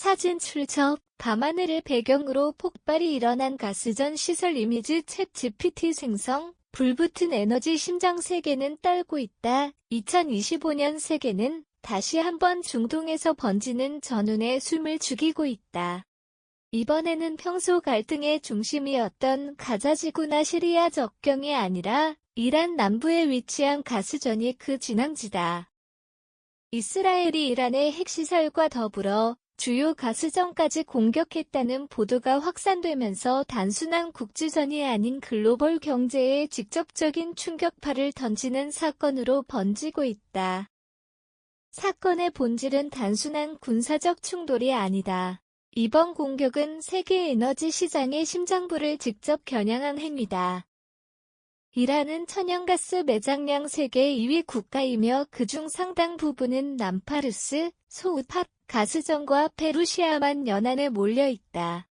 사진 출처 밤하늘을 배경으로 폭발이 일어난 가스전 시설 이미지 챗 GPT 생성, 불붙은 에너지 심장 세계는 떨고 있다. 2025년 세계는 다시 한번 중동에서 번지는 전운에 숨을 죽이고 있다. 이번에는 평소 갈등의 중심이었던 가자지구나 시리아 접경이 아니라 이란 남부에 위치한 가스전이 그 진앙지다. 이스라엘이 이란의 핵시설과 더불어 주요 가스전까지 공격했다는 보도가 확산되면서 단순한 국지전이 아닌 글로벌 경제에 직접적인 충격파를 던지는 사건으로 번지고 있다. 사건의 본질은 단순한 군사적 충돌이 아니다. 이번 공격은 세계 에너지 시장의 심장부를 직접 겨냥한 행위다. 이란은 천연가스 매장량 세계 2위 국가이며 그중 상당 부분은 남파르스, 소우팟, 가스전과 페루시아만 연안에 몰려있다.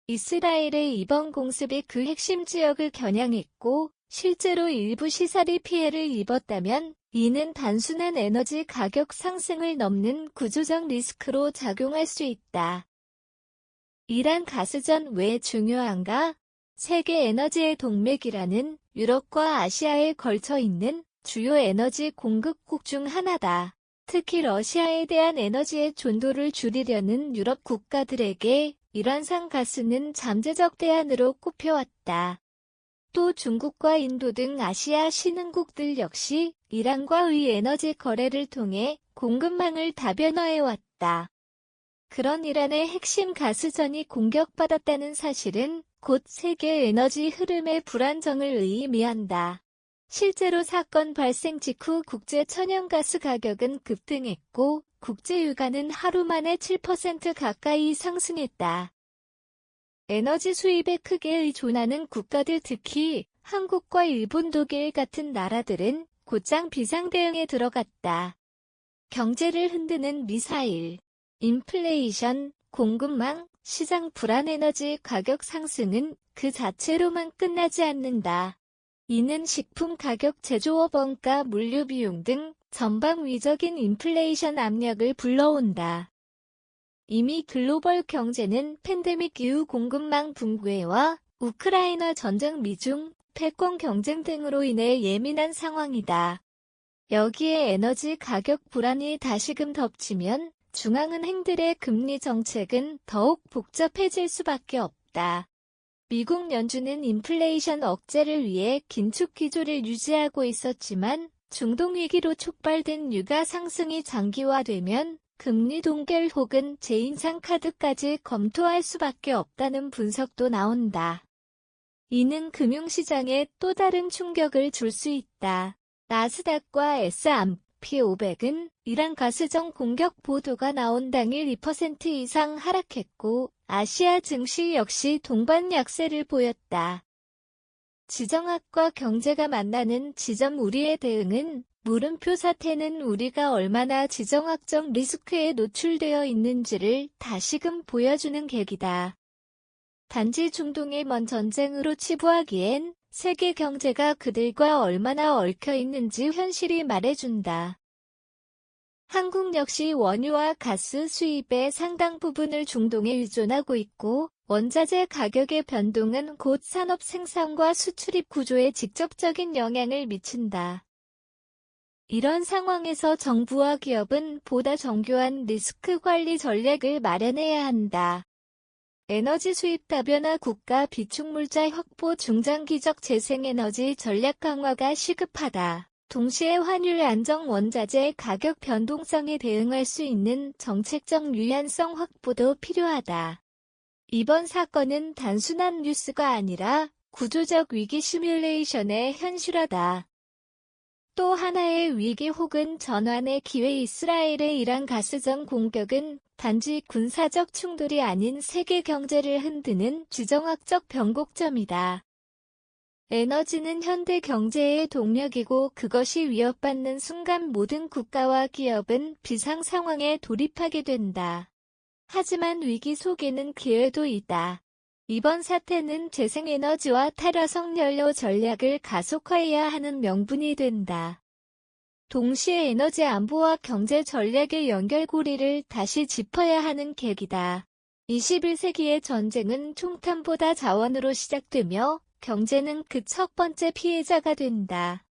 이스라엘의 이번 공습이 그 핵심 지역을 겨냥했고 실제로 일부 시설이 피해를 입었다면 이는 단순한 에너지 가격 상승을 넘는 구조적 리스크로 작용할 수 있다. 이란 가스전 왜 중요한가? 세계 에너지의 동맥이라는 유럽과 아시아에 걸쳐 있는 주요 에너지 공급국 중 하나다. 특히 러시아에 대한 에너지의 존도를 줄이려는 유럽 국가들에게 이란산 가스는 잠재적 대안으로 꼽혀왔다. 또 중국과 인도 등 아시아 신흥국들 역시 이란과의 에너지 거래를 통해 공급망을 다변화해왔다. 그런 이란의 핵심 가스전이 공격받았다는 사실은 곧 세계 에너지 흐름의 불안정을 의미한다. 실제로 사건 발생 직후 국제 천연가스 가격은 급등했고 국제유가는 하루 만에 7% 가까이 상승했다. 에너지 수입에 크게 의존하는 국가들 특히 한국과 일본, 독일 같은 나라들은 곧장 비상대응에 들어갔다. 경제를 흔드는 미사일, 인플레이션, 공급망, 시장 불안 에너지 가격 상승은 그 자체로만 끝나지 않는다. 이는 식품 가격, 제조업 원가, 물류 비용 등 전방 위적인 인플레이션 압력을 불러온다. 이미 글로벌 경제는 팬데믹 이후 공급망 붕괴와 우크라이나 전쟁, 미중, 패권 경쟁 등으로 인해 예민한 상황이다. 여기에 에너지 가격 불안이 다시금 덮치면 중앙은행들의 금리 정책은 더욱 복잡해질 수밖에 없다. 미국 연준은 인플레이션 억제를 위해 긴축 기조를 유지하고 있었지만 중동 위기로 촉발된 유가 상승이 장기화되면 금리 동결 혹은 재인상 카드까지 검토할 수밖에 없다는 분석도 나온다. 이는 금융시장에 또 다른 충격을 줄 수 있다. 나스닥과 S&P 500은 이란 가스전 공격 보도가 나온 당일 2% 이상 하락했고 아시아 증시 역시 동반 약세를 보였다. 지정학과 경제가 만나는 지점 우리의 대응은 물음표 사태는 우리가 얼마나 지정학적 리스크에 노출되어 있는지를 다시금 보여주는 계기다. 단지 중동의 먼 전쟁으로 치부하기엔 세계 경제가 그들과 얼마나 얽혀 있는지 현실이 말해준다. 한국 역시 원유와 가스 수입의 상당 부분을 중동에 의존하고 있고 원자재 가격의 변동은 곧 산업 생산과 수출입 구조에 직접적인 영향을 미친다. 이런 상황에서 정부와 기업은 보다 정교한 리스크 관리 전략을 마련해야 한다. 에너지 수입 다변화, 국가 비축물자 확보, 중장기적 재생에너지 전략 강화가 시급하다. 동시에 환율 안정, 원자재 가격 변동성에 대응할 수 있는 정책적 유연성 확보도 필요하다. 이번 사건은 단순한 뉴스가 아니라 구조적 위기 시뮬레이션의 현실화다. 또 하나의 위기 혹은 전환의 기회, 이스라엘의 이란 가스전 공격은 단지 군사적 충돌이 아닌 세계 경제를 흔드는 지정학적 변곡점이다. 에너지는 현대 경제의 동력이고 그것이 위협받는 순간 모든 국가와 기업은 비상 상황에 돌입하게 된다. 하지만 위기 속에는 기회도 있다. 이번 사태는 재생에너지와 탈화석 연료 전략을 가속화해야 하는 명분이 된다. 동시에 에너지 안보와 경제 전략의 연결고리를 다시 짚어야 하는 계기다. 21세기의 전쟁은 총탄보다 자원으로 시작되며 경제는 그 첫 번째 피해자가 된다.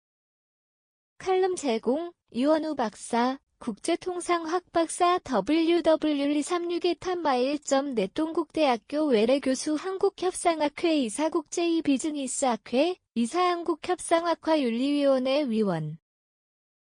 칼럼 제공, 이원우 박사, 국제통상학 박사 www.236-탐마일.net 동국대학교 외래교수 한국협상학회 이사 국제 비즈니스학회 이사 한국협상학과 윤리위원회 위원